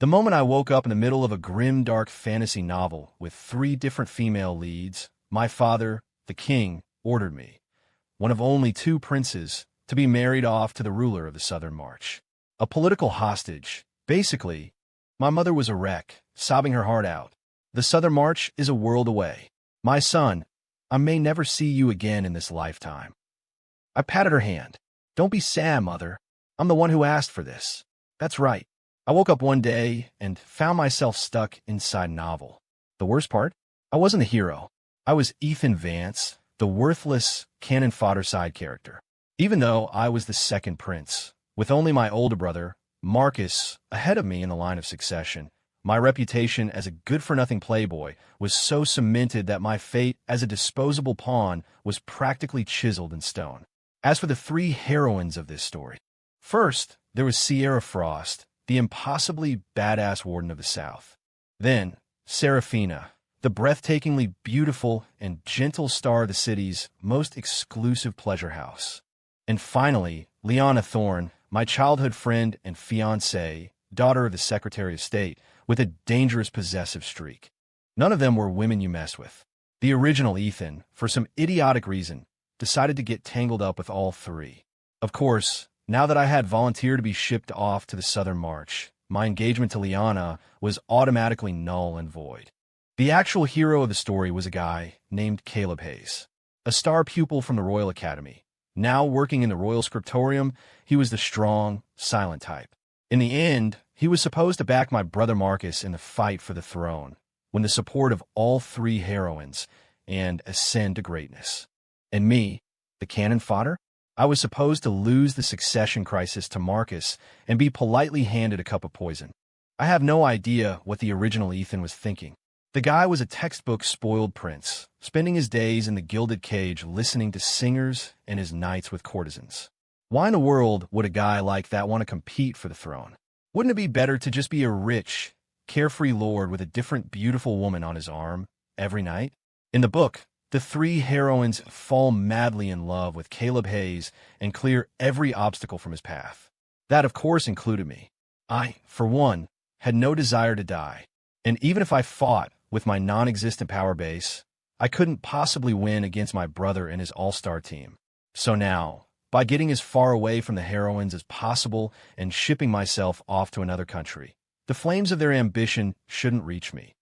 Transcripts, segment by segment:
The moment I woke up in the middle of a grim, dark fantasy novel with three different female leads, my father, the king, ordered me, one of only two princes, to be married off to the ruler of the Southern March. A political hostage. Basically, my mother was a wreck, sobbing her heart out. The Southern March is a world away. My son, I may never see you again in this lifetime. I patted her hand. Don't be sad, Mother. I'm the one who asked for this. That's right. I woke up one day and found myself stuck inside a novel. The worst part? I wasn't the hero. I was Ethan Vance, the worthless, cannon fodder side character. Even though I was the second prince, with only my older brother, Marcus, ahead of me in the line of succession, my reputation as a good-for-nothing playboy was so cemented that my fate as a disposable pawn was practically chiseled in stone. As for the three heroines of this story, first, there was Sierra Frost, the impossibly badass warden of the South. Then, Seraphina, the breathtakingly beautiful and gentle star of the city's most exclusive pleasure house. And finally, Lyanna Thorne, my childhood friend and fiancée, daughter of the Secretary of State, with a dangerous possessive streak. None of them were women you mess with. The original Ethan, for some idiotic reason, decided to get tangled up with all three. Of course, now that I had volunteered to be shipped off to the Southern March, my engagement to Lyanna was automatically null and void. The actual hero of the story was a guy named Caleb Hayes, a star pupil from the Royal Academy. Now working in the Royal Scriptorium, he was the strong, silent type. In the end, he was supposed to back my brother Marcus in the fight for the throne, win the support of all three heroines, and ascend to greatness. And me, the cannon fodder? I was supposed to lose the succession crisis to Marcus and be politely handed a cup of poison. I have no idea what the original Ethan was thinking. The guy was a textbook spoiled prince, spending his days in the gilded cage listening to singers and his nights with courtesans. Why in the world would a guy like that want to compete for the throne? Wouldn't it be better to just be a rich, carefree lord with a different beautiful woman on his arm every night? In the book, the three heroines fall madly in love with Caleb Hayes and clear every obstacle from his path. That, of course, included me. I, for one, had no desire to die, and even if I fought with my non-existent power base, I couldn't possibly win against my brother and his all-star team. So now, by getting as far away from the heroines as possible and shipping myself off to another country, the flames of their ambition shouldn't reach me,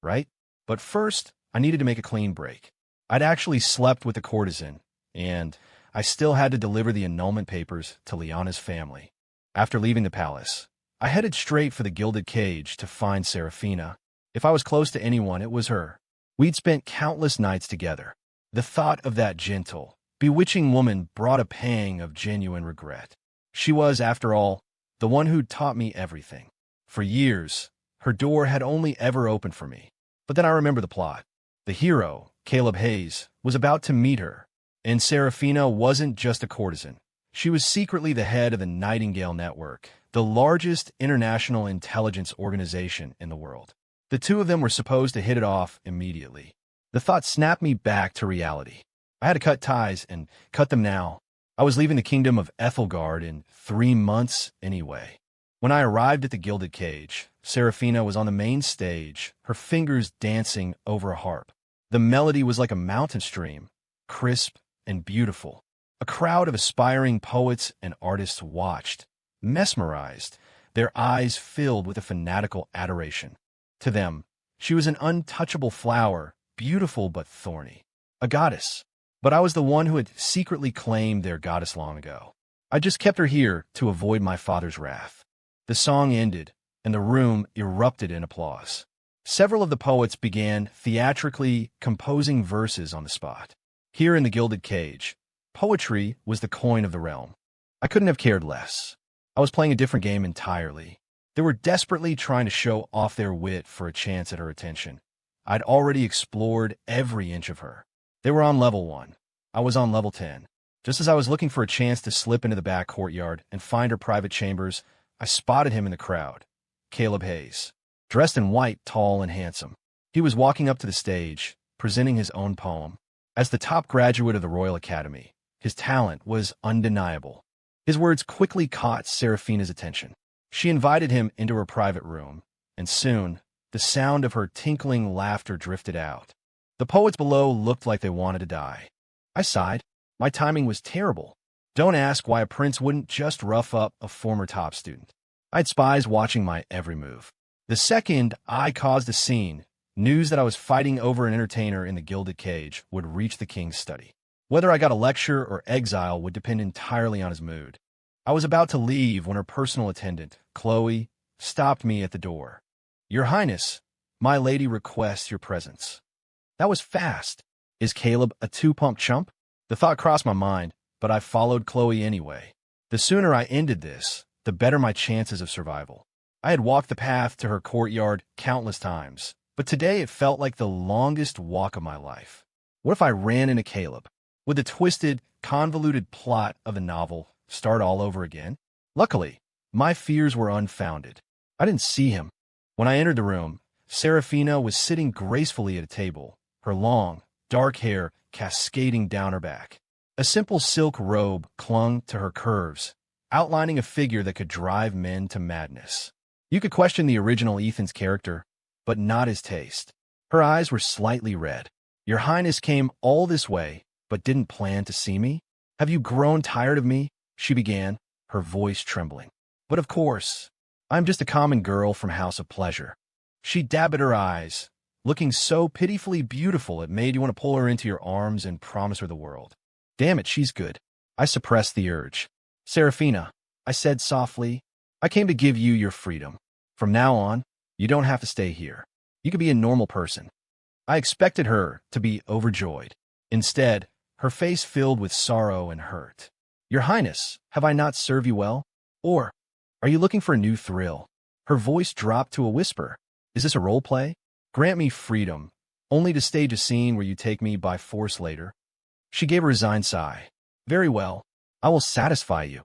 right? But first, I needed to make a clean break. I'd actually slept with a courtesan, and I still had to deliver the annulment papers to Lyanna's family. After leaving the palace, I headed straight for the gilded cage to find Seraphina. If I was close to anyone, it was her. We'd spent countless nights together. The thought of that gentle, bewitching woman brought a pang of genuine regret. She was, after all, the one who'd taught me everything. For years, her door had only ever opened for me. But then I remember the plot. The hero, Caleb Hayes, was about to meet her, and Seraphina wasn't just a courtesan. She was secretly the head of the Nightingale Network, the largest international intelligence organization in the world. The two of them were supposed to hit it off immediately. The thought snapped me back to reality. I had to cut ties, and cut them now. I was leaving the kingdom of Ethelgard in 3 months anyway. When I arrived at the gilded cage, Seraphina was on the main stage, her fingers dancing over a harp. The melody was like a mountain stream, crisp and beautiful. A crowd of aspiring poets and artists watched, mesmerized, their eyes filled with a fanatical adoration. To them, she was an untouchable flower, beautiful but thorny. A goddess. But I was the one who had secretly claimed their goddess long ago. I just kept her here to avoid my father's wrath. The song ended, and the room erupted in applause. Several of the poets began theatrically composing verses on the spot. Here in the gilded cage, poetry was the coin of the realm. I couldn't have cared less. I was playing a different game entirely. They were desperately trying to show off their wit for a chance at her attention. I'd already explored every inch of her. They were on level 1. I was on level 10. Just as I was looking for a chance to slip into the back courtyard and find her private chambers, I spotted him in the crowd. Caleb Hayes. Dressed in white, tall, and handsome. He was walking up to the stage, presenting his own poem. As the top graduate of the Royal Academy, his talent was undeniable. His words quickly caught Seraphina's attention. She invited him into her private room, and soon the sound of her tinkling laughter drifted out. The poets below looked like they wanted to die. I sighed. My timing was terrible. Don't ask why a prince wouldn't just rough up a former top student. I had spies watching my every move. The second I caused a scene, news that I was fighting over an entertainer in the gilded cage would reach the king's study. Whether I got a lecture or exile would depend entirely on his mood. I was about to leave when her personal attendant, Chloe, stopped me at the door. "Your Highness, my lady requests your presence." That was fast. Is Caleb a two-pump chump? The thought crossed my mind, but I followed Chloe anyway. The sooner I ended this, the better my chances of survival. I had walked the path to her courtyard countless times, but today it felt like the longest walk of my life. What if I ran into Caleb? Would the twisted, convoluted plot of the novel start all over again? Luckily, my fears were unfounded. I didn't see him. When I entered the room, Serafina was sitting gracefully at a table, her long, dark hair cascading down her back. A simple silk robe clung to her curves, outlining a figure that could drive men to madness. You could question the original Ethan's character, but not his taste. Her eyes were slightly red. "Your Highness came all this way, but didn't plan to see me? Have you grown tired of me?" she began, her voice trembling. "But of course, I'm just a common girl from House of Pleasure." She dabbed at her eyes, looking so pitifully beautiful it made you want to pull her into your arms and promise her the world. Damn it, she's good. I suppressed the urge. "Serafina," I said softly, "I came to give you your freedom. From now on, you don't have to stay here. You can be a normal person." I expected her to be overjoyed. Instead, her face filled with sorrow and hurt. "Your Highness, have I not served you well? Or are you looking for a new thrill?" Her voice dropped to a whisper. "Is this a role play? Grant me freedom, only to stage a scene where you take me by force later." She gave a resigned sigh. "Very well, I will satisfy you."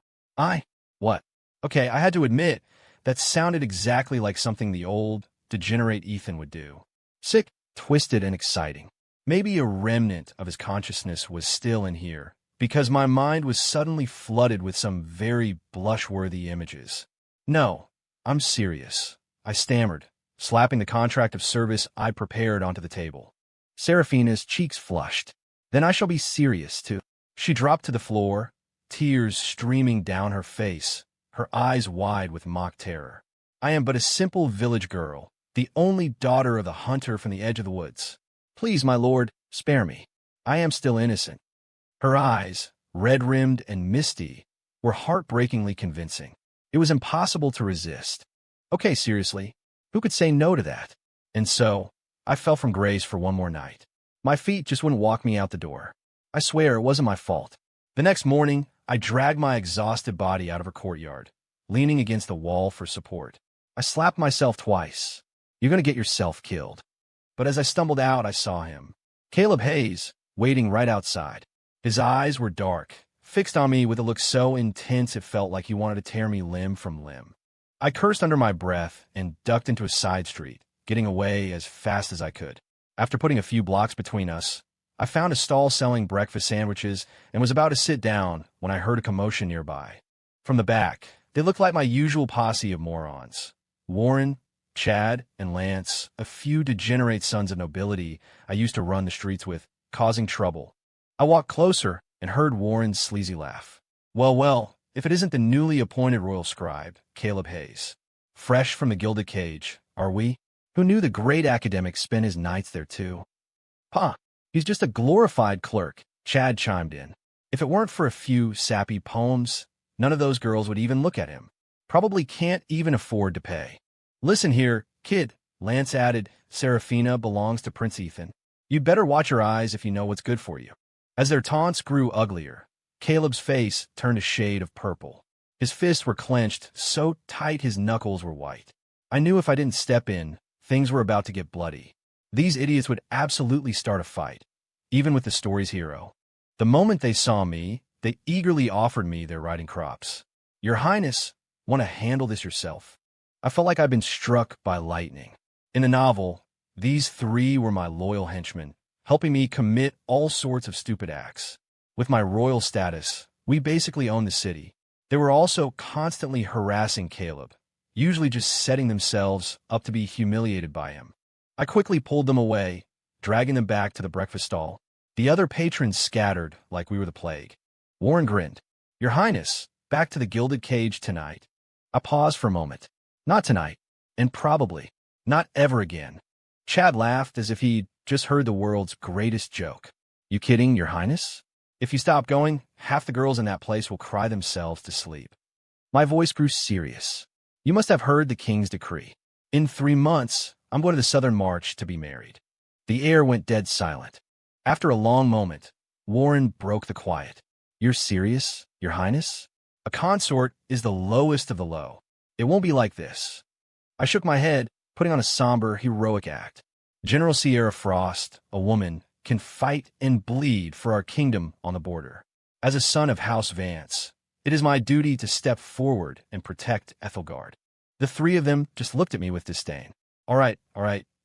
What? Okay, I had to admit, that sounded exactly like something the old, degenerate Ethan would do. Sick, twisted, and exciting. Maybe a remnant of his consciousness was still in here, because my mind was suddenly flooded with some very blush-worthy images. "No, I'm serious," I stammered, slapping the contract of service I prepared onto the table. Serafina's cheeks flushed. "Then I shall be serious, too." She dropped to the floor, tears streaming down her face, her eyes wide with mock terror. "I am but a simple village girl, the only daughter of the hunter from the edge of the woods. Please, my lord, spare me. I am still innocent." Her eyes, red-rimmed and misty, were heartbreakingly convincing. It was impossible to resist. Okay, seriously, who could say no to that? And so, I fell from grace for one more night. My feet just wouldn't walk me out the door. I swear it wasn't my fault. The next morning, I dragged my exhausted body out of her courtyard, leaning against the wall for support. I slapped myself twice. "You're going to get yourself killed." But as I stumbled out, I saw him. Caleb Hayes, waiting right outside. His eyes were dark, fixed on me with a look so intense it felt like he wanted to tear me limb from limb. I cursed under my breath and ducked into a side street, getting away as fast as I could. After putting a few blocks between us, I found a stall selling breakfast sandwiches and was about to sit down when I heard a commotion nearby. From the back, they looked like my usual posse of morons. Warren, Chad, and Lance, a few degenerate sons of nobility I used to run the streets with, causing trouble. I walked closer and heard Warren's sleazy laugh. Well, if it isn't the newly appointed royal scribe, Caleb Hayes. Fresh from the gilded cage, are we? Who knew the great academic spent his nights there too? "Pa, he's just a glorified clerk," Chad chimed in. "If it weren't for a few sappy poems, none of those girls would even look at him. Probably can't even afford to pay." "Listen here, kid," Lance added, "Serafina belongs to Prince Ethan. You'd better watch your eyes if you know what's good for you." As their taunts grew uglier, Caleb's face turned a shade of purple. His fists were clenched so tight his knuckles were white. I knew if I didn't step in, things were about to get bloody. These idiots would absolutely start a fight, even with the story's hero. The moment they saw me, they eagerly offered me their riding crops. "Your Highness, want to handle this yourself?" I felt like I'd been struck by lightning. In the novel, these three were my loyal henchmen, helping me commit all sorts of stupid acts. With my royal status, we basically owned the city. They were also constantly harassing Caleb, usually just setting themselves up to be humiliated by him. I quickly pulled them away, dragging them back to the breakfast stall. The other patrons scattered like we were the plague. Warren grinned. "Your Highness, back to the gilded cage tonight." I paused for a moment. "Not tonight, and probably not ever again." Chad laughed as if he'd just heard the world's greatest joke. "You kidding, Your Highness? If you stop going, half the girls in that place will cry themselves to sleep." My voice grew serious. "You must have heard the king's decree. In 3 months, I'm going to the Southern March to be married." The air went dead silent. After a long moment, Warren broke the quiet. "You're serious, Your Highness? A consort is the lowest of the low. It won't be like this." I shook my head, putting on a somber, heroic act. "General Sierra Frost, a woman, can fight and bleed for our kingdom on the border. As a son of House Vance, it is my duty to step forward and protect Ethelgard." The three of them just looked at me with disdain. All right,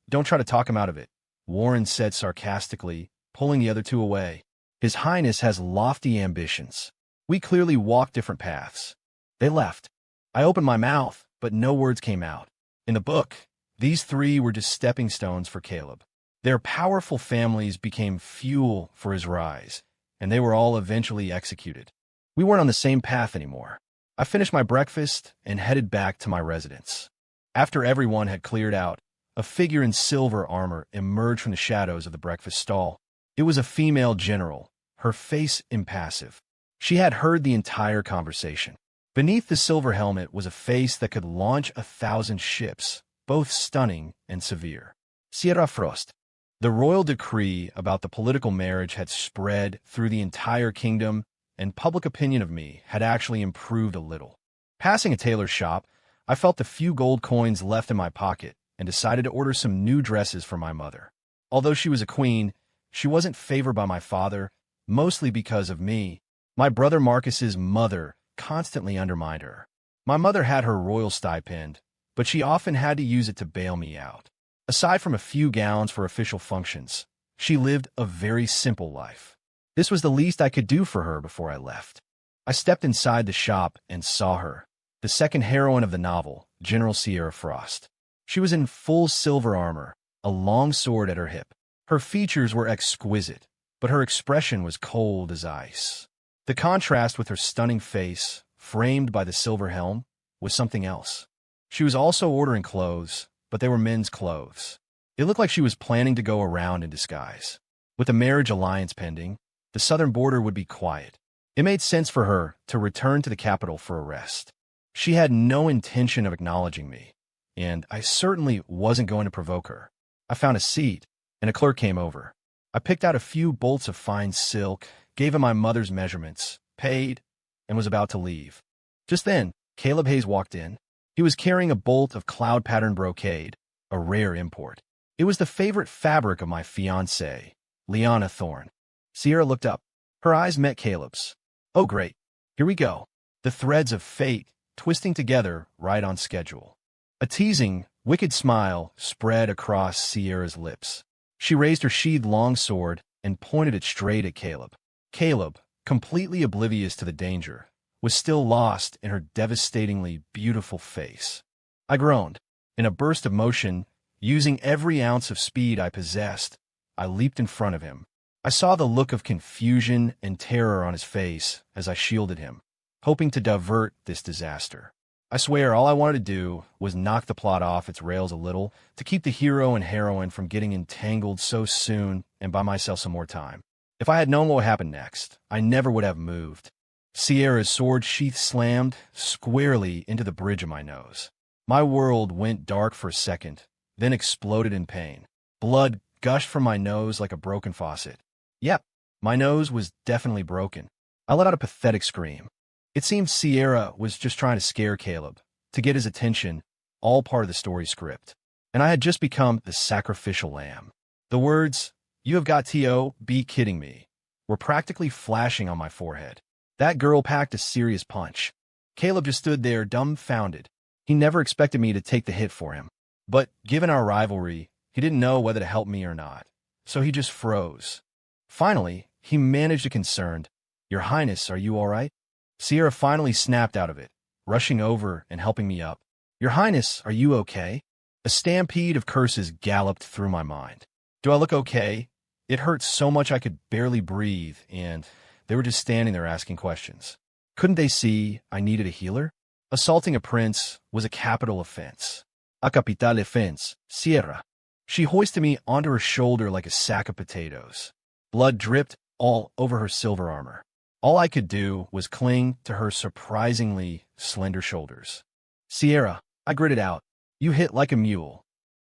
don't try to talk him out of it," Warren said sarcastically, pulling the other two away. "His Highness has lofty ambitions. We clearly walk different paths." They left. I opened my mouth, but no words came out. In the book, these three were just stepping stones for Caleb. Their powerful families became fuel for his rise, and they were all eventually executed. We weren't on the same path anymore. I finished my breakfast and headed back to my residence. After everyone had cleared out, a figure in silver armor emerged from the shadows of the breakfast stall. It was a female general, her face impassive. She had heard the entire conversation. Beneath the silver helmet was a face that could launch 1,000 ships, both stunning and severe. Sierra Frost. The royal decree about the political marriage had spread through the entire kingdom, and public opinion of me had actually improved a little. Passing a tailor's shop, I felt the few gold coins left in my pocket and decided to order some new dresses for my mother. Although she was a queen, she wasn't favored by my father, mostly because of me. My brother Marcus's mother constantly undermined her. My mother had her royal stipend, but she often had to use it to bail me out. Aside from a few gowns for official functions, she lived a very simple life. This was the least I could do for her before I left. I stepped inside the shop and saw her, the second heroine of the novel, General Sierra Frost. She was in full silver armor, a long sword at her hip. Her features were exquisite, but her expression was cold as ice. The contrast with her stunning face, framed by the silver helm, was something else. She was also ordering clothes, but they were men's clothes. It looked like she was planning to go around in disguise. With a marriage alliance pending, the southern border would be quiet. It made sense for her to return to the capital for a rest. She had no intention of acknowledging me, and I certainly wasn't going to provoke her. I found a seat, and a clerk came over. I picked out a few bolts of fine silk, gave him my mother's measurements, paid, and was about to leave. Just then, Caleb Hayes walked in. He was carrying a bolt of cloud-patterned brocade, a rare import. It was the favorite fabric of my fiancée, Liana Thorne. Sierra looked up. Her eyes met Caleb's. "Oh, great. Here we go." The threads of fate twisting together right on schedule. A teasing, wicked smile spread across Sierra's lips. She raised her sheathed longsword and pointed it straight at Caleb. Caleb, completely oblivious to the danger, was still lost in her devastatingly beautiful face. I groaned. In a burst of motion, using every ounce of speed I possessed, I leaped in front of him. I saw the look of confusion and terror on his face as I shielded him, hoping to divert this disaster. I swear all I wanted to do was knock the plot off its rails a little to keep the hero and heroine from getting entangled so soon and buy myself some more time. If I had known what would happen next, I never would have moved. Sierra's sword sheath slammed squarely into the bridge of my nose. My world went dark for a second, then exploded in pain. Blood gushed from my nose like a broken faucet. Yep, my nose was definitely broken. I let out a pathetic scream. It seemed Sierra was just trying to scare Caleb, to get his attention, all part of the story script. And I had just become the sacrificial lamb. The words, "You have got to be kidding me," were practically flashing on my forehead. That girl packed a serious punch. Caleb just stood there dumbfounded. He never expected me to take the hit for him. But given our rivalry, he didn't know whether to help me or not. So he just froze. Finally, he managed a concerned, "Your Highness, are you all right?" Sierra finally snapped out of it, rushing over and helping me up. Your Highness, are you okay? A stampede of curses galloped through my mind. Do I look okay? It hurt so much I could barely breathe, and they were just standing there asking questions. Couldn't they see I needed a healer? Assaulting a prince was a capital offense. A capital offense, Sierra. She hoisted me onto her shoulder like a sack of potatoes. Blood dripped all over her silver armor. All I could do was cling to her surprisingly slender shoulders. Sierra, I gritted out. You hit like a mule.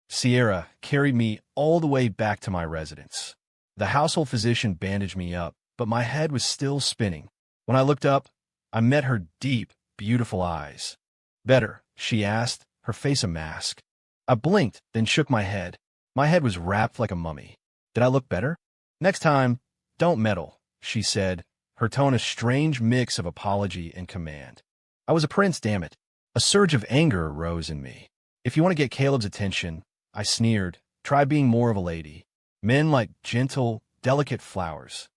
Sierra carried me all the way back to my residence. The household physician bandaged me up, but my head was still spinning. When I looked up, I met her deep, beautiful eyes. Better, she asked, her face a mask. I blinked, then shook my head. My head was wrapped like a mummy. Did I look better? Next time, don't meddle, she said, her tone a strange mix of apology and command. I was a prince, damn it. A surge of anger arose in me. If you want to get Caleb's attention, I sneered, try being more of a lady. Men like gentle, delicate flowers.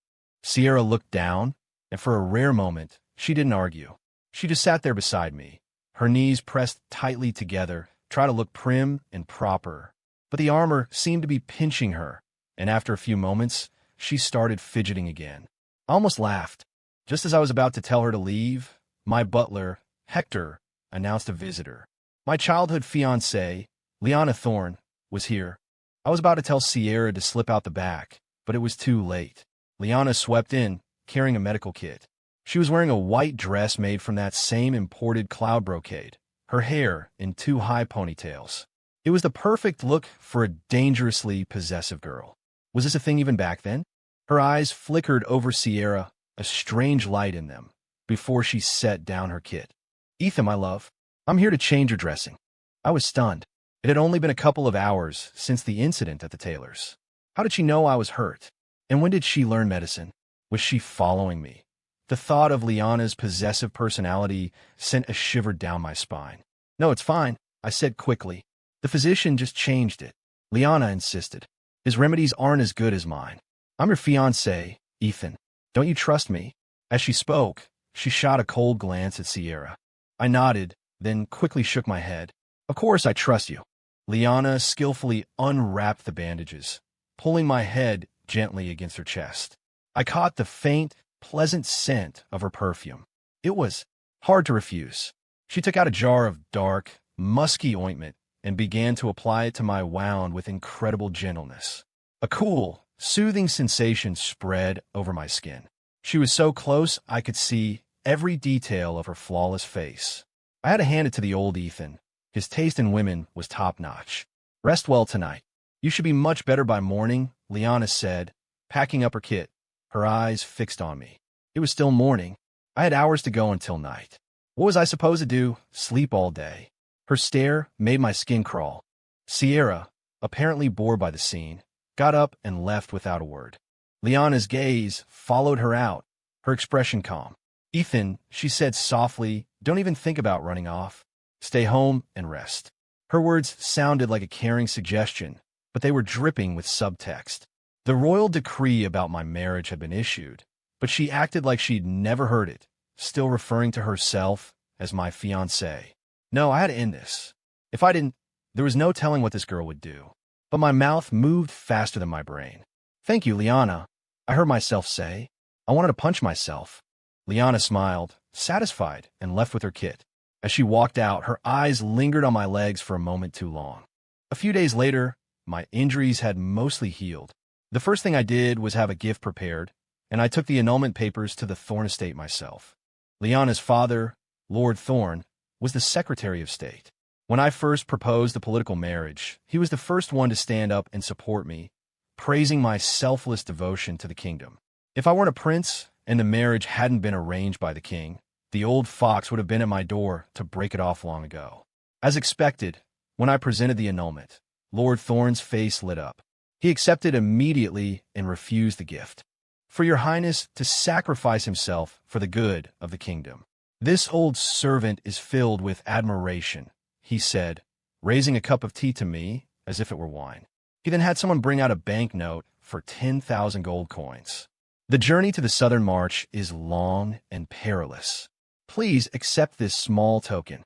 Sierra looked down, and for a rare moment, she didn't argue. She just sat there beside me, her knees pressed tightly together, trying to look prim and proper. But the armor seemed to be pinching her, and after a few moments, she started fidgeting again. I almost laughed. Just as I was about to tell her to leave, my butler, Hector, announced a visitor. My childhood fiancée, Liana Thorne, was here. I was about to tell Sierra to slip out the back, but it was too late. Liana swept in, carrying a medical kit. She was wearing a white dress made from that same imported cloud brocade, her hair in two high ponytails. It was the perfect look for a dangerously possessive girl. Was this a thing even back then? Her eyes flickered over Sierra, a strange light in them, before she set down her kit. Ethan, my love, I'm here to change your dressing. I was stunned. It had only been a couple of hours since the incident at the tailor's. How did she know I was hurt? And when did she learn medicine? Was she following me? The thought of Liana's possessive personality sent a shiver down my spine. No, it's fine, I said quickly. The physician just changed it. Liana insisted. His remedies aren't as good as mine. I'm your fiancé, Ethan. Don't you trust me? As she spoke, she shot a cold glance at Sierra. I nodded, then quickly shook my head. Of course I trust you. Liana skillfully unwrapped the bandages, pulling my head gently against her chest. I caught the faint, pleasant scent of her perfume. It was hard to refuse. She took out a jar of dark, musky ointment and began to apply it to my wound with incredible gentleness. A cool, soothing sensation spread over my skin. She was so close I could see every detail of her flawless face. I had to hand it to the old Ethan. His taste in women was top-notch. Rest well tonight. You should be much better by morning, Liana said, packing up her kit, her eyes fixed on me. It was still morning. I had hours to go until night. What was I supposed to do? Sleep all day? Her stare made my skin crawl. Sierra, apparently bored by the scene, got up and left without a word. Liana's gaze followed her out, her expression calm. Ethan, she said softly, don't even think about running off. Stay home and rest. Her words sounded like a caring suggestion, but they were dripping with subtext. The royal decree about my marriage had been issued, but she acted like she'd never heard it, still referring to herself as my fiancée. No, I had to end this. If I didn't, there was no telling what this girl would do. But my mouth moved faster than my brain. Thank you, Liana, I heard myself say. I wanted to punch myself. Liana smiled, satisfied, and left with her kit. As she walked out, her eyes lingered on my legs for a moment too long. A few days later, my injuries had mostly healed. The first thing I did was have a gift prepared, and I took the annulment papers to the Thorne estate myself. Liana's father, Lord Thorne, was the Secretary of State. When I first proposed the political marriage, he was the first one to stand up and support me, praising my selfless devotion to the kingdom. If I weren't a prince and the marriage hadn't been arranged by the king, the old fox would have been at my door to break it off long ago. As expected, when I presented the annulment, Lord Thorne's face lit up. He accepted immediately and refused the gift. For your highness to sacrifice himself for the good of the kingdom. This old servant is filled with admiration, he said, raising a cup of tea to me as if it were wine. He then had someone bring out a banknote for 10,000 gold coins. The journey to the southern march is long and perilous. Please accept this small token.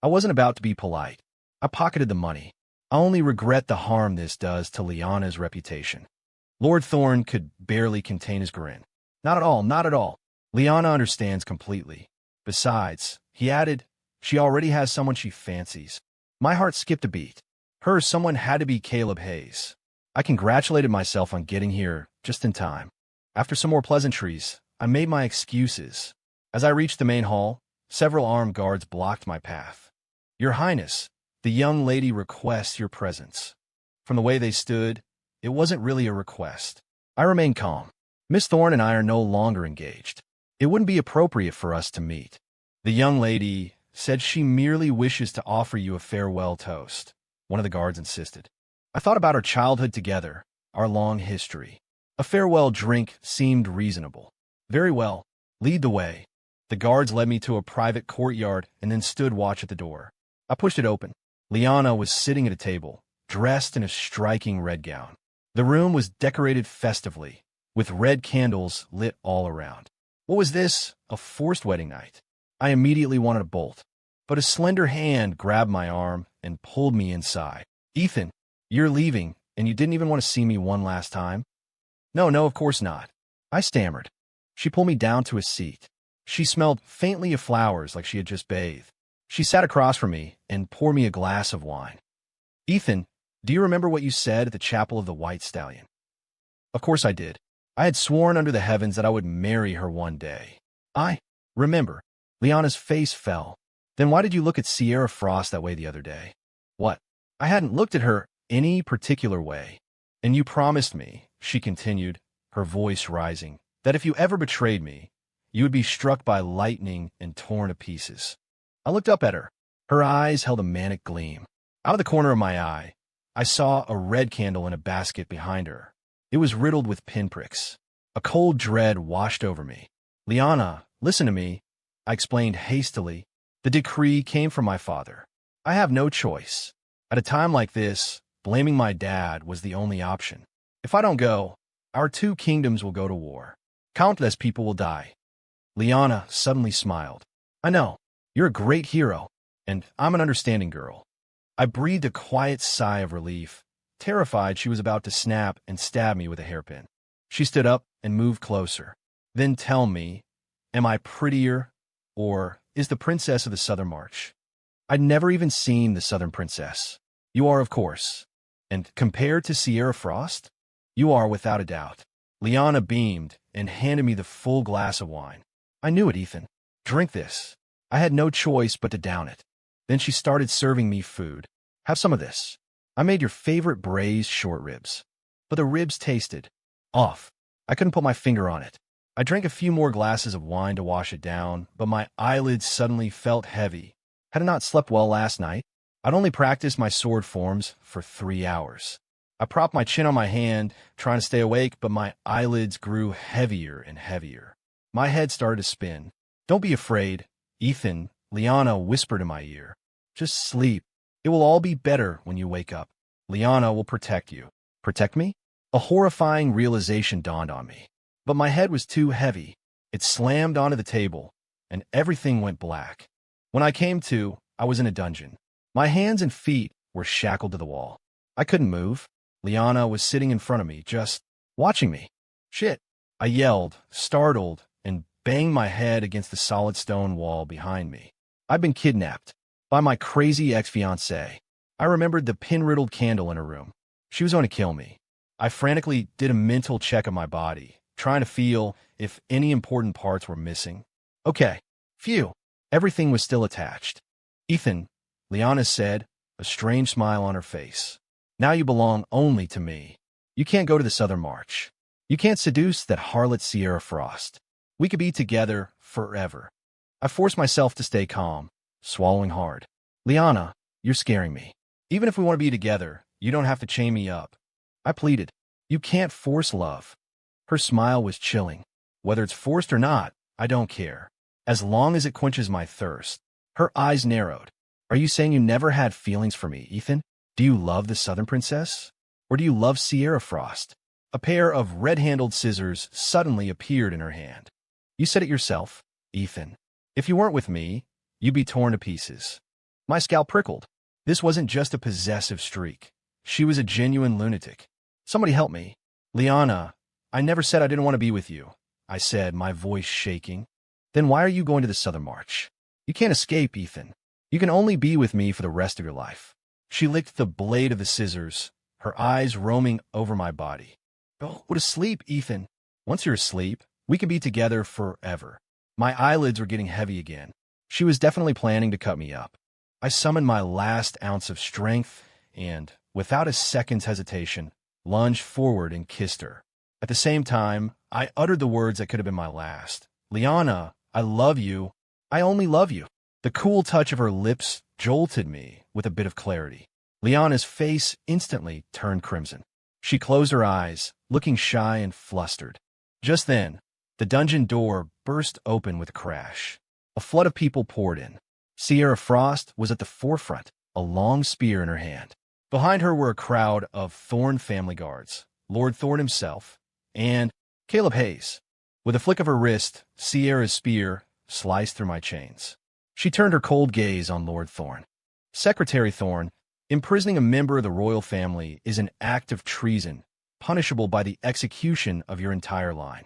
I wasn't about to be polite. I pocketed the money. I only regret the harm this does to Lyanna's reputation. Lord Thorne could barely contain his grin. Not at all, not at all. Lyanna understands completely. Besides, he added, she already has someone she fancies. My heart skipped a beat. Her someone had to be Caleb Hayes. I congratulated myself on getting here just in time. After some more pleasantries, I made my excuses. As I reached the main hall, several armed guards blocked my path. Your Highness, the young lady requests your presence. From the way they stood, it wasn't really a request. I remained calm. Miss Thorne and I are no longer engaged. It wouldn't be appropriate for us to meet. The young lady said she merely wishes to offer you a farewell toast. One of the guards insisted. I thought about our childhood together, our long history. A farewell drink seemed reasonable. Very well. Lead the way. The guards led me to a private courtyard and then stood watch at the door. I pushed it open. Lyanna was sitting at a table, dressed in a striking red gown. The room was decorated festively, with red candles lit all around. What was this? A forced wedding night? I immediately wanted to bolt, but a slender hand grabbed my arm and pulled me inside. Ethan, you're leaving, and you didn't even want to see me one last time? No, of course not. I stammered. She pulled me down to a seat. She smelled faintly of flowers like she had just bathed. She sat across from me and poured me a glass of wine. Ethan, do you remember what you said at the Chapel of the White Stallion? Of course I did. I had sworn under the heavens that I would marry her one day. I remember. Lyanna's face fell. Then why did you look at Sierra Frost that way the other day? What? I hadn't looked at her any particular way. And you promised me, she continued, her voice rising, that if you ever betrayed me, you would be struck by lightning and torn to pieces. I looked up at her. Her eyes held a manic gleam. Out of the corner of my eye, I saw a red candle in a basket behind her. It was riddled with pinpricks. A cold dread washed over me. Lyanna, listen to me, I explained hastily. The decree came from my father. I have no choice. At a time like this, blaming my dad was the only option. If I don't go, our two kingdoms will go to war. Countless people will die. Lyanna suddenly smiled. I know, you're a great hero, and I'm an understanding girl. I breathed a quiet sigh of relief, terrified she was about to snap and stab me with a hairpin. She stood up and moved closer. Then tell me, am I prettier, or is the princess of the Southern March? I'd never even seen the Southern Princess. You are, of course. And compared to Sierra Frost? You are without a doubt. Lyanna beamed and handed me the full glass of wine. I knew it, Ethan. Drink this. I had no choice but to down it. Then she started serving me food. Have some of this. I made your favorite braised short ribs. But the ribs tasted off. I couldn't put my finger on it. I drank a few more glasses of wine to wash it down, but my eyelids suddenly felt heavy. Had I not slept well last night? I'd only practiced my sword forms for 3 hours. I propped my chin on my hand, trying to stay awake, but my eyelids grew heavier and heavier. My head started to spin. Don't be afraid, Ethan, Lyanna whispered in my ear. Just sleep. It will all be better when you wake up. Lyanna will protect you. Protect me? A horrifying realization dawned on me. But my head was too heavy. It slammed onto the table, and everything went black. When I came to, I was in a dungeon. My hands and feet were shackled to the wall. I couldn't move. Lyanna was sitting in front of me, just watching me. Shit! I yelled, startled, and banged my head against the solid stone wall behind me. I'd been kidnapped by my crazy ex-fiancée. I remembered the pin-riddled candle in her room. She was going to kill me. I frantically did a mental check of my body, trying to feel if any important parts were missing. Okay. Phew. Everything was still attached. Ethan, Lyanna said, a strange smile on her face. Now you belong only to me. You can't go to the Southern March. You can't seduce that harlot Sierra Frost. We could be together forever. I forced myself to stay calm, swallowing hard. Lyanna, you're scaring me. Even if we want to be together, you don't have to chain me up. I pleaded. You can't force love. Her smile was chilling. Whether it's forced or not, I don't care. As long as it quenches my thirst. Her eyes narrowed. Are you saying you never had feelings for me, Ethan? Do you love the Southern Princess? Or do you love Sierra Frost? A pair of red-handled scissors suddenly appeared in her hand. You said it yourself, Ethan. If you weren't with me, you'd be torn to pieces. My scalp prickled. This wasn't just a possessive streak. She was a genuine lunatic. Somebody help me. Liana, I never said I didn't want to be with you, I said, my voice shaking. Then why are you going to the Southern March? You can't escape, Ethan. You can only be with me for the rest of your life. She licked the blade of the scissors, her eyes roaming over my body. Go to sleep, Ethan. Once you're asleep, we can be together forever. My eyelids were getting heavy again. She was definitely planning to cut me up. I summoned my last ounce of strength and, without a second's hesitation, lunged forward and kissed her. At the same time, I uttered the words that could have been my last. Liana, I love you. I only love you. The cool touch of her lips jolted me with a bit of clarity. Liana's face instantly turned crimson. She closed her eyes, looking shy and flustered. Just then, the dungeon door burst open with a crash. A flood of people poured in. Sierra Frost was at the forefront, a long spear in her hand. Behind her were a crowd of Thorne family guards, Lord Thorne himself, and Caleb Hayes. With a flick of her wrist, Sierra's spear sliced through my chains. She turned her cold gaze on Lord Thorne. Secretary Thorne, imprisoning a member of the royal family is an act of treason, punishable by the execution of your entire line.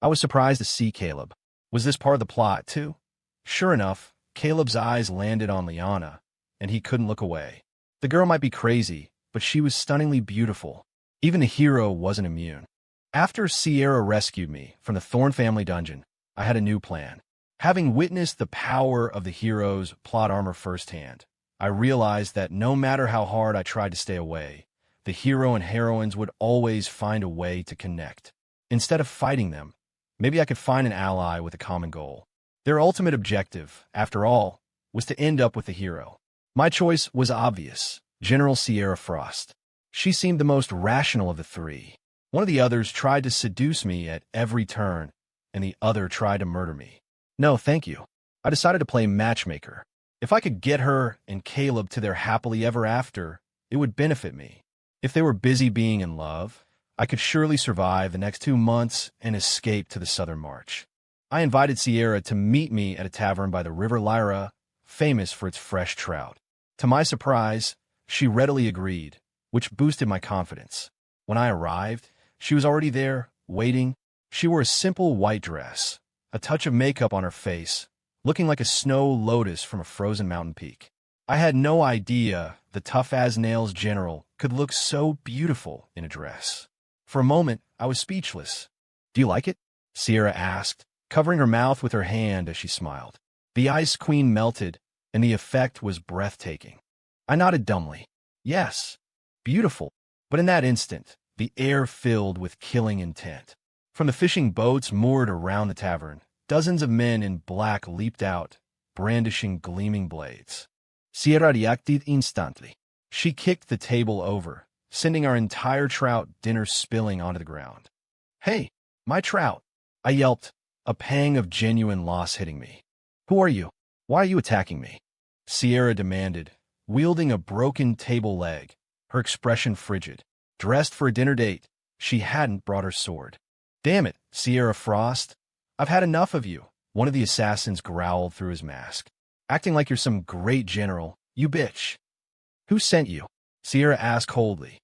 I was surprised to see Caleb. Was this part of the plot, too? Sure enough, Caleb's eyes landed on Liana, and he couldn't look away. The girl might be crazy, but she was stunningly beautiful. Even the hero wasn't immune. After Sierra rescued me from the Thorne family dungeon, I had a new plan. Having witnessed the power of the hero's plot armor firsthand, I realized that no matter how hard I tried to stay away, the hero and heroines would always find a way to connect. Instead of fighting them, maybe I could find an ally with a common goal. Their ultimate objective, after all, was to end up with the hero. My choice was obvious: General Sierra Frost. She seemed the most rational of the three. One of the others tried to seduce me at every turn, and the other tried to murder me. No, thank you. I decided to play matchmaker. If I could get her and Caleb to their happily ever after, it would benefit me. If they were busy being in love, I could surely survive the next 2 months and escape to the Southern March. I invited Sierra to meet me at a tavern by the River Lyra, famous for its fresh trout. To my surprise, she readily agreed, which boosted my confidence. When I arrived, she was already there, waiting. She wore a simple white dress, a touch of makeup on her face, looking like a snow lotus from a frozen mountain peak. I had no idea the tough-as-nails general could look so beautiful in a dress. For a moment, I was speechless. "Do you like it?" Sierra asked, covering her mouth with her hand as she smiled. The Ice Queen melted, and the effect was breathtaking. I nodded dumbly. Yes, beautiful. But in that instant, the air filled with killing intent. From the fishing boats moored around the tavern, dozens of men in black leaped out, brandishing gleaming blades. Sierra reacted instantly. She kicked the table over, sending our entire trout dinner spilling onto the ground. "Hey, my trout!" I yelped, a pang of genuine loss hitting me. "Who are you? Why are you attacking me?" Sierra demanded, wielding a broken table leg, her expression frigid. Dressed for a dinner date, she hadn't brought her sword. "Damn it, Sierra Frost. I've had enough of you," one of the assassins growled through his mask. "Acting like you're some great general, you bitch." "Who sent you?" Sierra asked coldly.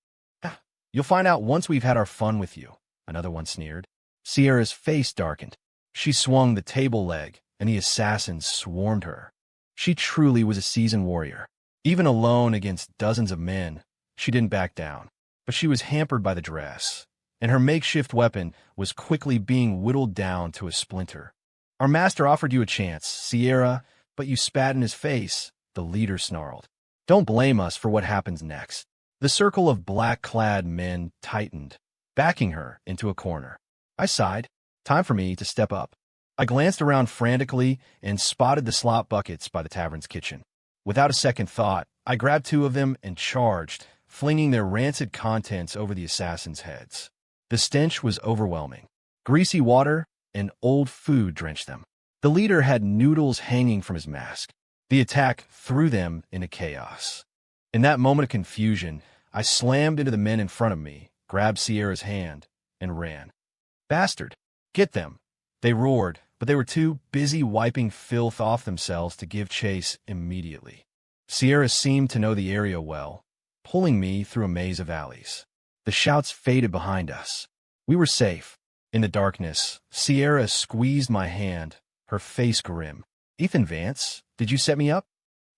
"You'll find out once we've had our fun with you," another one sneered. Sierra's face darkened. She swung the table leg, and the assassins swarmed her. She truly was a seasoned warrior. Even alone against dozens of men, she didn't back down. But she was hampered by the dress, and her makeshift weapon was quickly being whittled down to a splinter. "Our master offered you a chance, Sierra, but you spat in his face," the leader snarled. "Don't blame us for what happens next." The circle of black-clad men tightened, backing her into a corner. I sighed. Time for me to step up. I glanced around frantically and spotted the slop buckets by the tavern's kitchen. Without a second thought, I grabbed 2 of them and charged, flinging their rancid contents over the assassins' heads. The stench was overwhelming. Greasy water and old food drenched them. The leader had noodles hanging from his mask. The attack threw them into chaos. In that moment of confusion, I slammed into the men in front of me, grabbed Sierra's hand, and ran. "Bastard! Get them!" They roared, but they were too busy wiping filth off themselves to give chase immediately. Sierra seemed to know the area well, pulling me through a maze of alleys. The shouts faded behind us. We were safe. In the darkness, Sierra squeezed my hand, her face grim. "Ethan Vance, did you set me up?"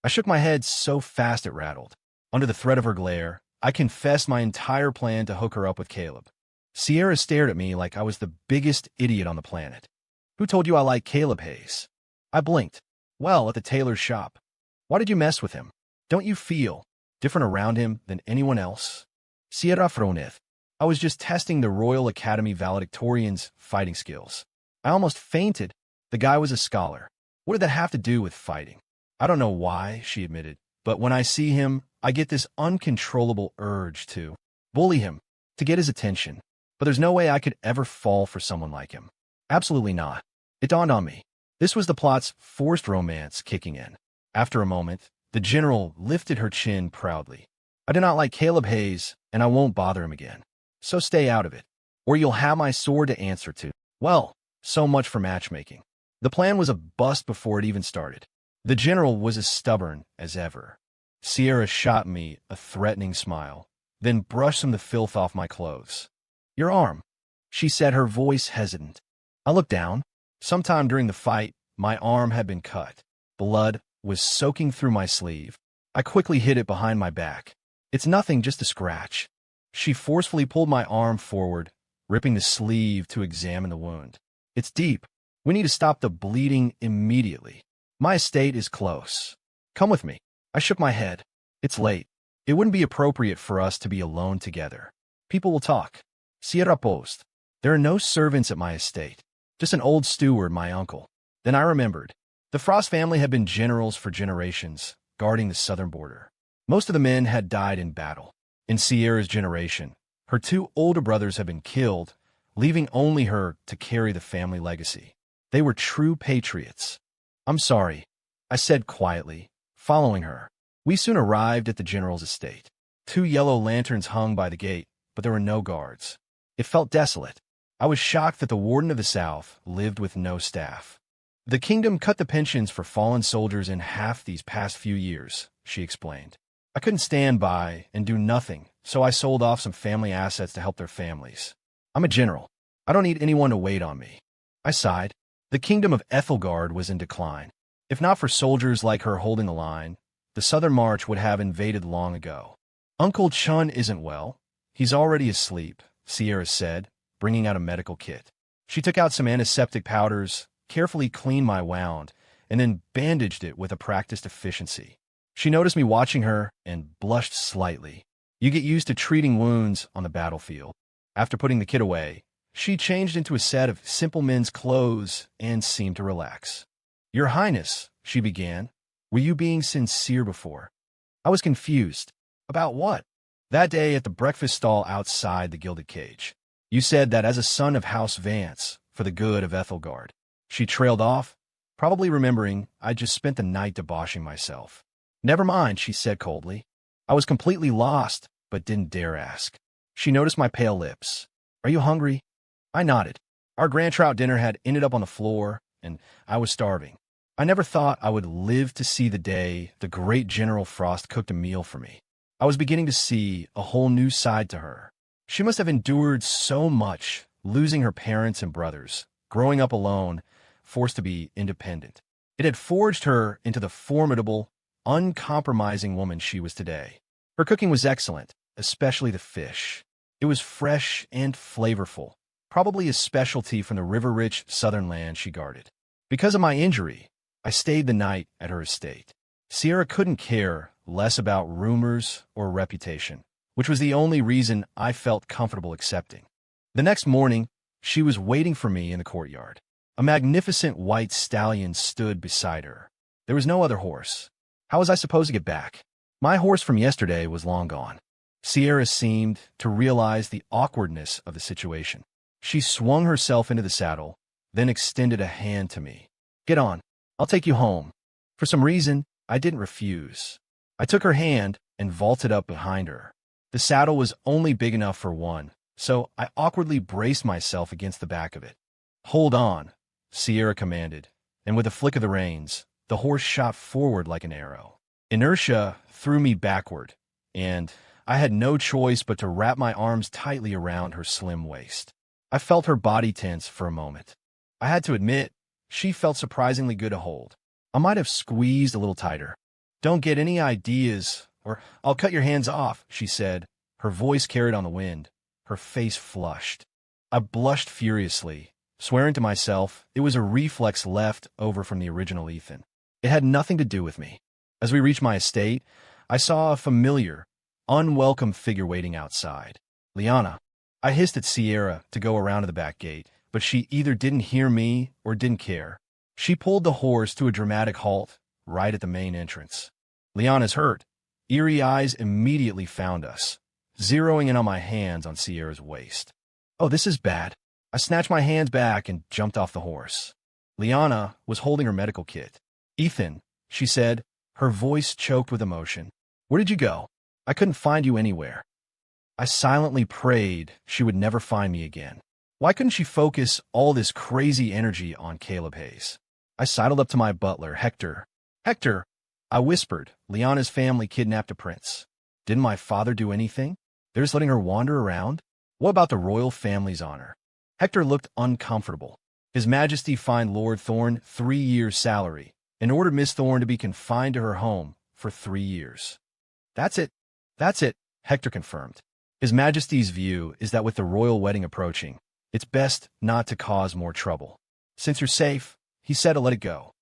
I shook my head so fast it rattled. Under the threat of her glare, I confessed my entire plan to hook her up with Caleb. Sierra stared at me like I was the biggest idiot on the planet. "Who told you I like Caleb Hayes?" I blinked. "Well, at the tailor's shop." "Why did you mess with him? Don't you feel different around him than anyone else?" Sierra froneth. "I was just testing the Royal Academy valedictorian's fighting skills." I almost fainted. The guy was a scholar. What did that have to do with fighting? "I don't know why," she admitted, "but when I see him, I get this uncontrollable urge to bully him, to get his attention. But there's no way I could ever fall for someone like him. Absolutely not." It dawned on me. This was the plot's forced romance kicking in. After a moment, the general lifted her chin proudly. "I do not like Caleb Hayes, and I won't bother him again. So stay out of it, or you'll have my sword to answer to." Well, so much for matchmaking. The plan was a bust before it even started. The general was as stubborn as ever. Sierra shot me a threatening smile, then brushed some of the filth off my clothes. "Your arm," she said, her voice hesitant. I looked down. Sometime during the fight, my arm had been cut. Blood was soaking through my sleeve. I quickly hid it behind my back. "It's nothing, just a scratch." She forcefully pulled my arm forward, ripping the sleeve to examine the wound. "It's deep. We need to stop the bleeding immediately. My estate is close. Come with me." I shook my head. "It's late. It wouldn't be appropriate for us to be alone together. People will talk." Sierra posed. "There are no servants at my estate. Just an old steward, my uncle." Then I remembered. The Frost family had been generals for generations, guarding the southern border. Most of the men had died in battle. In Sierra's generation, her two older brothers had been killed, leaving only her to carry the family legacy. They were true patriots. "I'm sorry," I said quietly, following her. We soon arrived at the general's estate. 2 yellow lanterns hung by the gate, but there were no guards. It felt desolate. I was shocked that the warden of the South lived with no staff. "The kingdom cut the pensions for fallen soldiers in half these past few years," she explained. "I couldn't stand by and do nothing, so I sold off some family assets to help their families. I'm a general. I don't need anyone to wait on me." I sighed. The kingdom of Ethelgard was in decline. If not for soldiers like her holding the line, the Southern March would have invaded long ago. "Uncle Chun isn't well. He's already asleep," Sierra said, bringing out a medical kit. She took out some antiseptic powders, carefully cleaned my wound, and then bandaged it with a practiced efficiency. She noticed me watching her and blushed slightly. You get used to treating wounds on the battlefield. After putting the kit away, she changed into a set of simple men's clothes and seemed to relax. "Your Highness," she began, "were you being sincere before?" I was confused. "About what?" "That day at the breakfast stall outside the Gilded Cage. You said that as a son of House Vance, for the good of Ethelgard." She trailed off, probably remembering I'd just spent the night debauching myself. "Never mind," she said coldly. I was completely lost, but didn't dare ask. She noticed my pale lips. "Are you hungry?" I nodded. Our grand trout dinner had ended up on the floor, and I was starving. I never thought I would live to see the day the great General Frost cooked a meal for me. I was beginning to see a whole new side to her. She must have endured so much, losing her parents and brothers, growing up alone, forced to be independent. It had forged her into the formidable, uncompromising woman she was today. Her cooking was excellent, especially the fish. It was fresh and flavorful, probably a specialty from the river-rich southern land she guarded. Because of my injury, I stayed the night at her estate. Sierra couldn't care less about rumors or reputation, which was the only reason I felt comfortable accepting. The next morning, she was waiting for me in the courtyard. A magnificent white stallion stood beside her. There was no other horse. How was I supposed to get back? My horse from yesterday was long gone. Sierra seemed to realize the awkwardness of the situation. She swung herself into the saddle, then extended a hand to me. "Get on. I'll take you home." For some reason, I didn't refuse. I took her hand and vaulted up behind her. The saddle was only big enough for one, so I awkwardly braced myself against the back of it. "Hold on," Sierra commanded, and with a flick of the reins, the horse shot forward like an arrow. Inertia threw me backward, and I had no choice but to wrap my arms tightly around her slim waist. I felt her body tense for a moment. I had to admit, she felt surprisingly good to hold. I might have squeezed a little tighter. "Don't get any ideas, or I'll cut your hands off," she said. Her voice carried on the wind. Her face flushed. I blushed furiously, swearing to myself it was a reflex left over from the original Ethan. It had nothing to do with me. As we reached my estate, I saw a familiar, unwelcome figure waiting outside. "Liana." I hissed at Sierra to go around to the back gate, but she either didn't hear me or didn't care. She pulled the horse to a dramatic halt right at the main entrance. "Liana's hurt." Eerie eyes immediately found us, zeroing in on my hands on Sierra's waist. "Oh, this is bad." I snatched my hands back and jumped off the horse. Liana was holding her medical kit. "Ethan," she said, her voice choked with emotion. "Where did you go? I couldn't find you anywhere." I silently prayed she would never find me again. Why couldn't she focus all this crazy energy on Caleb Hayes? I sidled up to my butler, Hector. "Hector," I whispered, "Liana's family kidnapped a prince. Didn't my father do anything? They're just letting her wander around? What about the royal family's honor?" Hector looked uncomfortable. "His Majesty fined Lord Thorne 3 years' salary and ordered Miss Thorne to be confined to her home for 3 years. That's it. That's it," Hector confirmed. "His Majesty's view is that with the royal wedding approaching, it's best not to cause more trouble. Since you're safe, he said to let it go."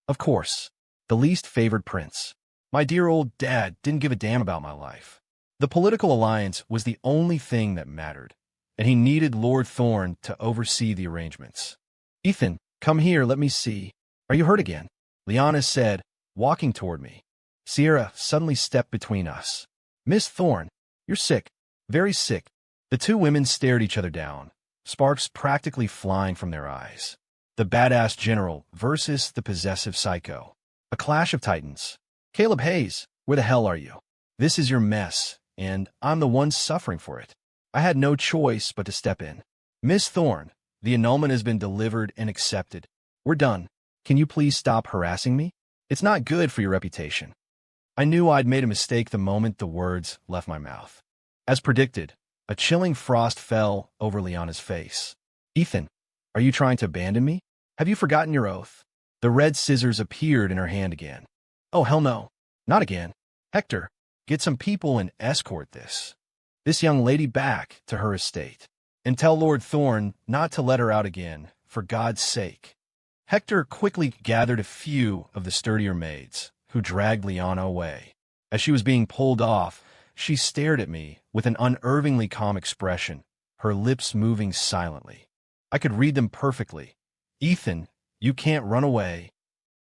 Of course, the least favored prince. My dear old dad didn't give a damn about my life. The political alliance was the only thing that mattered, and he needed Lord Thorne to oversee the arrangements. "Ethan, come here, let me see. Are you hurt again?" Liana said, walking toward me. Sierra suddenly stepped between us. "Miss Thorne, you're sick, very sick." The two women stared each other down, sparks practically flying from their eyes. The badass general versus the possessive psycho. A clash of titans. "Caleb Hayes, where the hell are you? This is your mess, and I'm the one suffering for it." I had no choice but to step in. "Miss Thorne, the annulment has been delivered and accepted. We're done. Can you please stop harassing me? It's not good for your reputation." I knew I'd made a mistake the moment the words left my mouth. As predicted, a chilling frost fell over Liana's face. "Ethan, are you trying to abandon me? Have you forgotten your oath?" The red scissors appeared in her hand again. "Oh, hell no. Not again. Hector, get some people and escort this young lady back to her estate. And tell Lord Thorne not to let her out again, for God's sake." Hector quickly gathered a few of the sturdier maids, who dragged Liana away. As she was being pulled off, she stared at me with an unnervingly calm expression, her lips moving silently. I could read them perfectly. "Ethan, you can't run away."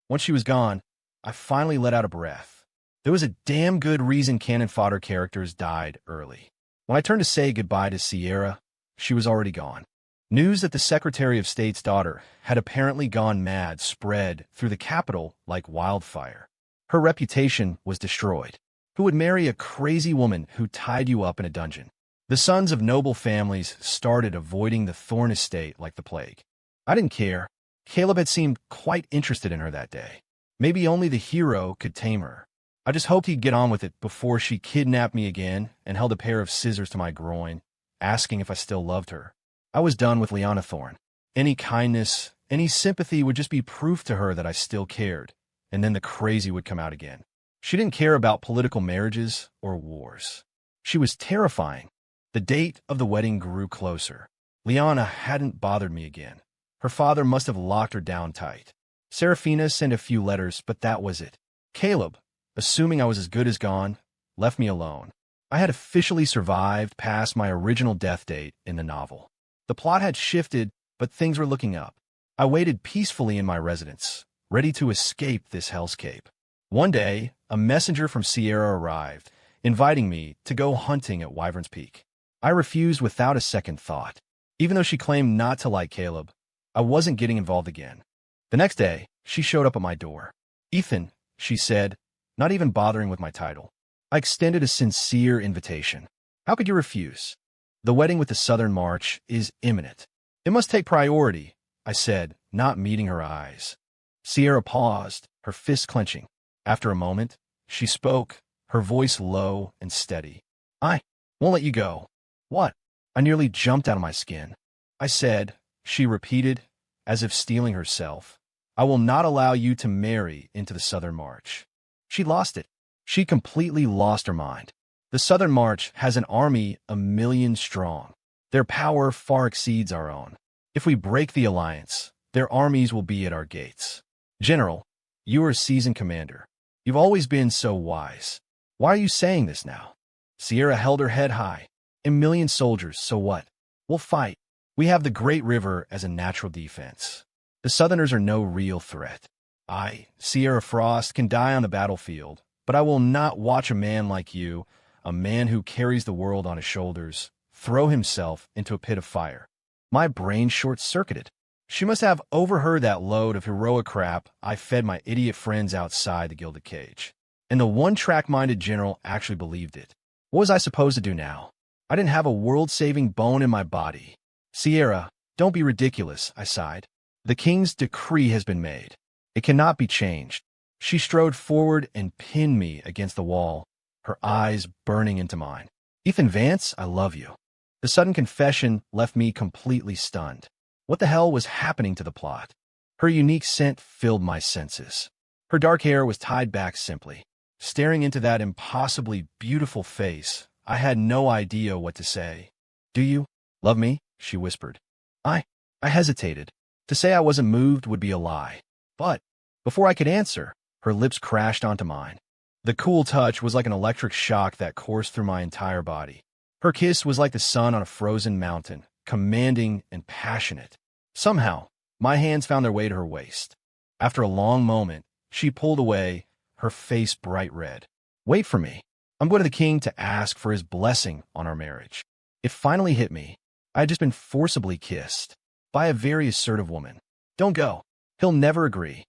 Once she was gone, I finally let out a breath. There was a damn good reason cannon fodder characters died early. When I turned to say goodbye to Sierra, she was already gone. News that the Secretary of State's daughter had apparently gone mad spread through the capital like wildfire. Her reputation was destroyed. Who would marry a crazy woman who tied you up in a dungeon? The sons of noble families started avoiding the Thorne estate like the plague. I didn't care. Caleb had seemed quite interested in her that day. Maybe only the hero could tame her. I just hoped he'd get on with it before she kidnapped me again and held a pair of scissors to my groin, asking if I still loved her. I was done with Liana Thorne. Any kindness, any sympathy would just be proof to her that I still cared, and then the crazy would come out again. She didn't care about political marriages or wars. She was terrifying. The date of the wedding grew closer. Liana hadn't bothered me again. Her father must have locked her down tight. Serafina sent a few letters, but that was it. Caleb, assuming I was as good as gone, left me alone. I had officially survived past my original death date in the novel. The plot had shifted, but things were looking up. I waited peacefully in my residence, ready to escape this hellscape. One day, a messenger from Sierra arrived, inviting me to go hunting at Wyvern's Peak. I refused without a second thought. Even though she claimed not to like Caleb, I wasn't getting involved again. The next day, she showed up at my door. "Ethan," she said, not even bothering with my title. I extended a sincere invitation. "How could you refuse? The wedding with the Southern March is imminent. It must take priority," I said, not meeting her eyes. Sierra paused, her fists clenching. After a moment, She spoke, her voice low and steady. I won't let you go. What? I nearly jumped out of my skin. I said, she repeated, as if steeling herself. I will not allow you to marry into the Southern March. She lost it. She completely lost her mind. The Southern March has an army 1,000,000 strong. Their power far exceeds our own. If we break the alliance, their armies will be at our gates. General, you are a seasoned commander. You've always been so wise. Why are you saying this now? Sierra held her head high. 1,000,000 soldiers, so what? We'll fight. We have the Great River as a natural defense. The Southerners are no real threat. I, Sierra Frost, can die on the battlefield, but I will not watch a man like you, a man who carries the world on his shoulders, throw himself into a pit of fire. My brain short-circuited. She must have overheard that load of heroic crap I fed my idiot friends outside the gilded cage. And the one-track-minded general actually believed it. What was I supposed to do now? I didn't have a world-saving bone in my body. Sierra, don't be ridiculous, I sighed. The king's decree has been made. It cannot be changed. She strode forward and pinned me against the wall, her eyes burning into mine. Ethan Vance, I love you. The sudden confession left me completely stunned. What the hell was happening to the plot? Her unique scent filled my senses. Her dark hair was tied back simply. Staring into that impossibly beautiful face, I had no idea what to say. Do you love me? She whispered. I hesitated. To say I wasn't moved would be a lie. But before I could answer, her lips crashed onto mine. The cool touch was like an electric shock that coursed through my entire body. Her kiss was like the sun on a frozen mountain, commanding and passionate. Somehow, my hands found their way to her waist. After a long moment, she pulled away, her face bright red. Wait for me. I'm going to the king to ask for his blessing on our marriage. It finally hit me. I had just been forcibly kissed by a very assertive woman. Don't go. He'll never agree.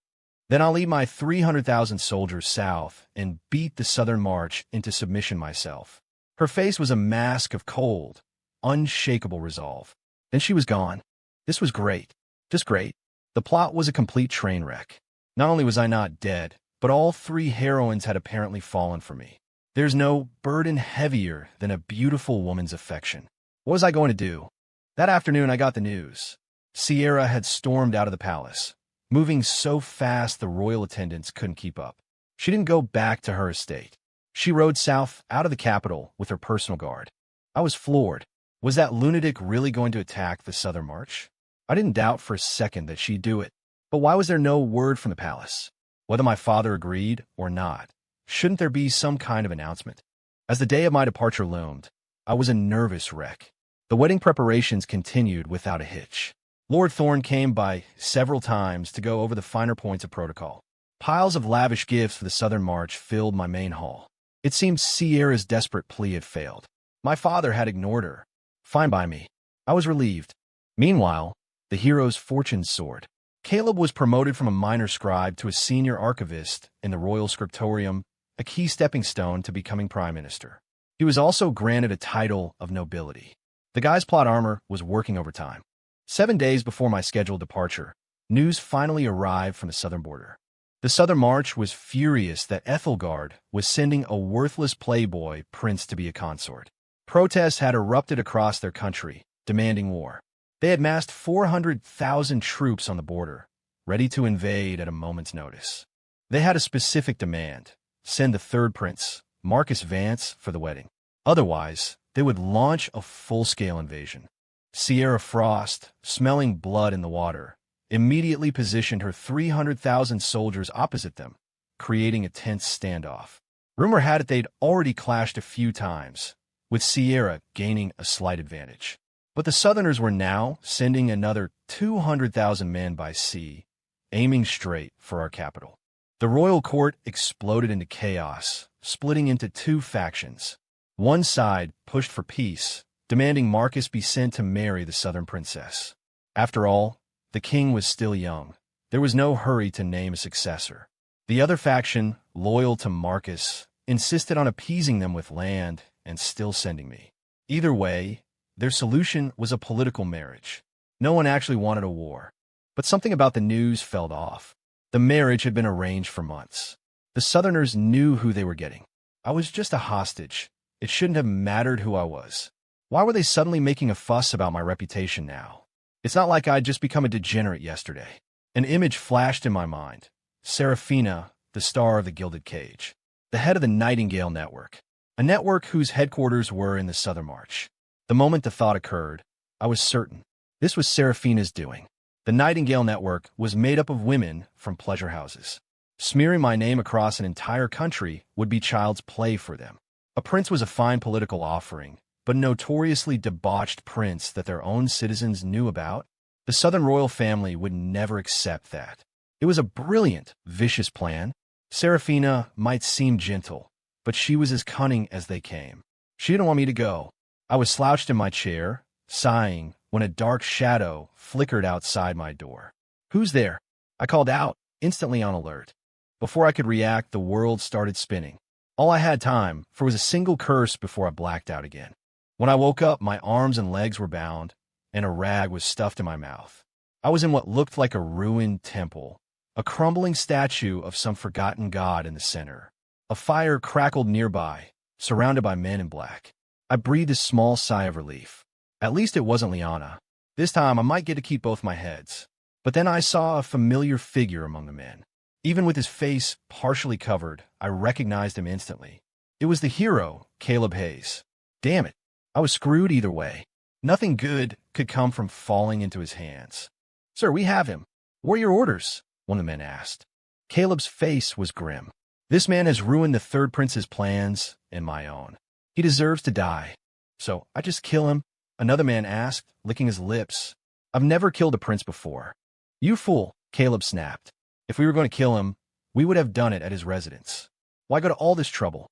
Then I'll lead my 300,000 soldiers south and beat the Southern March into submission myself. Her face was a mask of cold, unshakable resolve. Then she was gone. This was great. Just great. The plot was a complete train wreck. Not only was I not dead, but all three heroines had apparently fallen for me. There's no burden heavier than a beautiful woman's affection. What was I going to do? That afternoon I got the news. Sierra had stormed out of the palace, moving so fast the royal attendants couldn't keep up. She didn't go back to her estate. She rode south out of the capital with her personal guard. I was floored. Was that lunatic really going to attack the Southern March? I didn't doubt for a second that she'd do it. But why was there no word from the palace? Whether my father agreed or not, shouldn't there be some kind of announcement? As the day of my departure loomed, I was a nervous wreck. The wedding preparations continued without a hitch. Lord Thorne came by several times to go over the finer points of protocol. Piles of lavish gifts for the Southern March filled my main hall. It seemed Sierra's desperate plea had failed. My father had ignored her. Fine by me. I was relieved. Meanwhile, the hero's fortunes soared. Caleb was promoted from a minor scribe to a senior archivist in the royal scriptorium, a key stepping stone to becoming prime minister. He was also granted a title of nobility. The guy's plot armor was working overtime. 7 days before my scheduled departure, news finally arrived from the southern border. The Southern March was furious that Ethelgard was sending a worthless playboy prince to be a consort. Protests had erupted across their country, demanding war. They had massed 400,000 troops on the border, ready to invade at a moment's notice. They had a specific demand: send the third prince, Marcus Vance, for the wedding. Otherwise, they would launch a full-scale invasion. Sierra Frost, smelling blood in the water, immediately positioned her 300,000 soldiers opposite them, creating a tense standoff. Rumor had it they'd already clashed a few times, with Sierra gaining a slight advantage. But the Southerners were now sending another 200,000 men by sea, aiming straight for our capital. The royal court exploded into chaos, splitting into two factions. One side pushed for peace, demanding Marcus be sent to marry the Southern princess. After all, the king was still young. There was no hurry to name a successor. The other faction, loyal to Marcus, insisted on appeasing them with land and still sending me. Either way, their solution was a political marriage. No one actually wanted a war. But something about the news felt off. The marriage had been arranged for months. The Southerners knew who they were getting. I was just a hostage. It shouldn't have mattered who I was. Why were they suddenly making a fuss about my reputation now? It's not like I'd just become a degenerate yesterday. An image flashed in my mind. Serafina, the star of the Gilded Cage. The head of the Nightingale Network. A network whose headquarters were in the Southern March. The moment the thought occurred, I was certain. This was Serafina's doing. The Nightingale Network was made up of women from pleasure houses. Smearing my name across an entire country would be child's play for them. A prince was a fine political offering, but a notoriously debauched prince that their own citizens knew about? The Southern royal family would never accept that. It was a brilliant, vicious plan. Serafina might seem gentle, but she was as cunning as they came. She didn't want me to go. I was slouched in my chair, sighing, when a dark shadow flickered outside my door. "Who's there?" I called out, instantly on alert. Before I could react, the world started spinning. All I had time for was a single curse before I blacked out again. When I woke up, my arms and legs were bound, and a rag was stuffed in my mouth. I was in what looked like a ruined temple, a crumbling statue of some forgotten god in the center. A fire crackled nearby, surrounded by men in black. I breathed a small sigh of relief. At least it wasn't Liana. This time I might get to keep both my heads. But then I saw a familiar figure among the men. Even with his face partially covered, I recognized him instantly. It was the hero, Caleb Hayes. Damn it, I was screwed either way. Nothing good could come from falling into his hands. "Sir, we have him. What are your orders?" one of the men asked. Caleb's face was grim. "This man has ruined the third prince's plans and my own. He deserves to die. So I just kill him?" Another man asked, licking his lips. "I've never killed a prince before." "You fool," Caleb snapped. "If we were going to kill him, we would have done it at his residence. Why go to all this trouble?"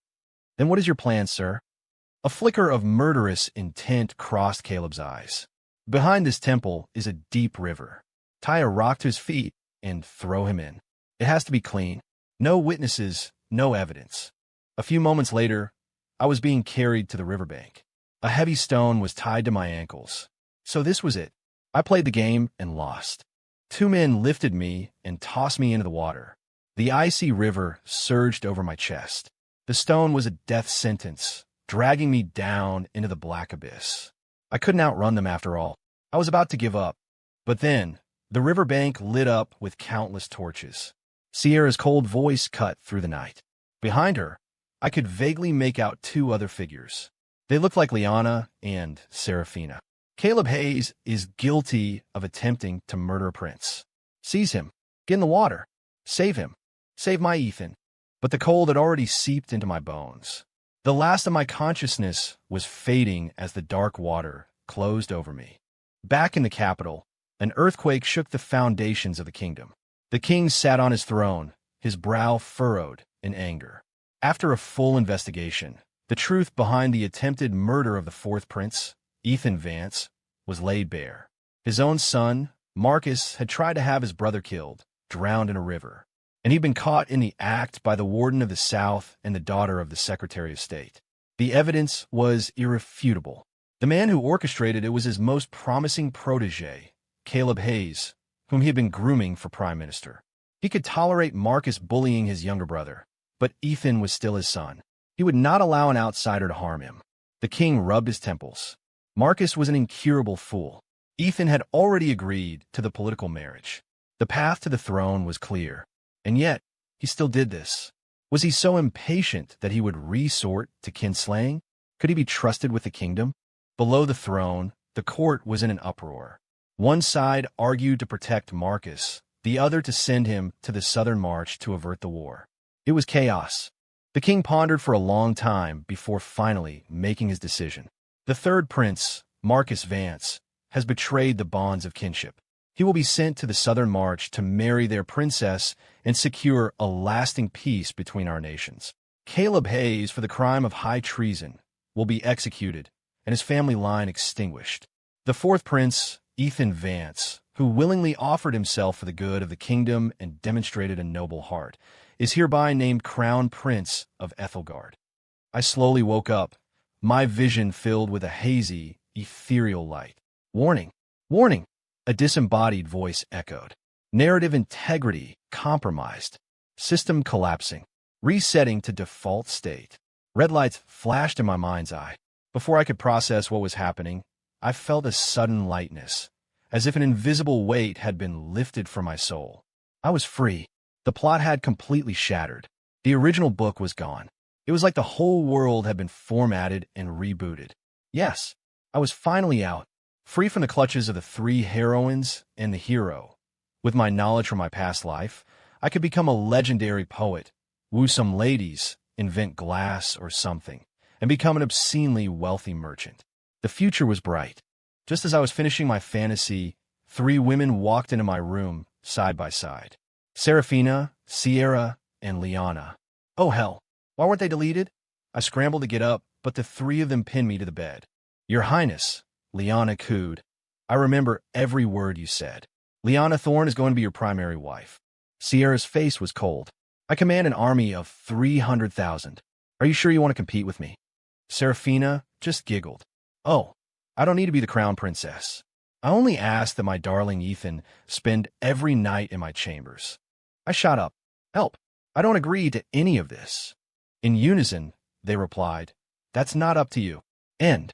"Then what is your plan, sir?" A flicker of murderous intent crossed Caleb's eyes. "Behind this temple is a deep river. Tie a rock to his feet and throw him in. It has to be clean. No witnesses, no evidence." A few moments later, I was being carried to the riverbank. A heavy stone was tied to my ankles. So this was it. I played the game and lost. Two men lifted me and tossed me into the water. The icy river surged over my chest. The stone was a death sentence, dragging me down into the black abyss. I couldn't outrun them after all. I was about to give up. But then, the riverbank lit up with countless torches. Sierra's cold voice cut through the night. Behind her, I could vaguely make out two other figures. They looked like Liana and Serafina. "Caleb Hayes is guilty of attempting to murder a prince. Seize him. Get in the water. Save him. Save my Ethan." But the cold had already seeped into my bones. The last of my consciousness was fading as the dark water closed over me. Back in the capital, an earthquake shook the foundations of the kingdom. The king sat on his throne, his brow furrowed in anger. After a full investigation, the truth behind the attempted murder of the fourth prince, Ethan Vance, was laid bare. His own son, Marcus, had tried to have his brother killed, drowned in a river, and he'd been caught in the act by the warden of the South and the daughter of the Secretary of State. The evidence was irrefutable. The man who orchestrated it was his most promising protege, Caleb Hayes, whom he had been grooming for prime minister. He could tolerate Marcus bullying his younger brother, but Ethan was still his son. He would not allow an outsider to harm him. The king rubbed his temples. Marcus was an incurable fool. Ethan had already agreed to the political marriage. The path to the throne was clear. And yet, he still did this. Was he so impatient that he would resort to kinslaying? Could he be trusted with the kingdom? Below the throne, the court was in an uproar. One side argued to protect Marcus, the other to send him to the Southern March to avert the war. It was chaos. The king pondered for a long time before finally making his decision. The third prince, Marcus Vance, has betrayed the bonds of kinship. He will be sent to the Southern March to marry their princess and secure a lasting peace between our nations. Caleb Hayes, for the crime of high treason, will be executed and his family line extinguished. The fourth prince, Ethan Vance, who willingly offered himself for the good of the kingdom and demonstrated a noble heart, is hereby named Crown Prince of Ethelgard. I slowly woke up, my vision filled with a hazy, ethereal light. "Warning! Warning!" a disembodied voice echoed. "Narrative integrity compromised. System collapsing. Resetting to default state. Red lights flashed in my mind's eye. Before I could process what was happening, I felt a sudden lightness, as if an invisible weight had been lifted from my soul. I was free. The plot had completely shattered. The original book was gone. It was like the whole world had been formatted and rebooted. Yes, I was finally out, free from the clutches of the three heroines and the hero. With my knowledge from my past life, I could become a legendary poet, woo some ladies, invent glass or something, and become an obscenely wealthy merchant. The future was bright. Just as I was finishing my fantasy, three women walked into my room, side by side. Serafina, Sierra, and Liana. Oh hell, why weren't they deleted? I scrambled to get up, but the three of them pinned me to the bed. Your Highness, Liana cooed. I remember every word you said. Liana Thorne is going to be your primary wife. Sierra's face was cold. I command an army of 300,000. Are you sure you want to compete with me? Serafina just giggled. Oh, I don't need to be the crown princess. I only ask that my darling Ethan spend every night in my chambers. I shot up. Help. I don't agree to any of this. In unison, they replied, that's not up to you. End.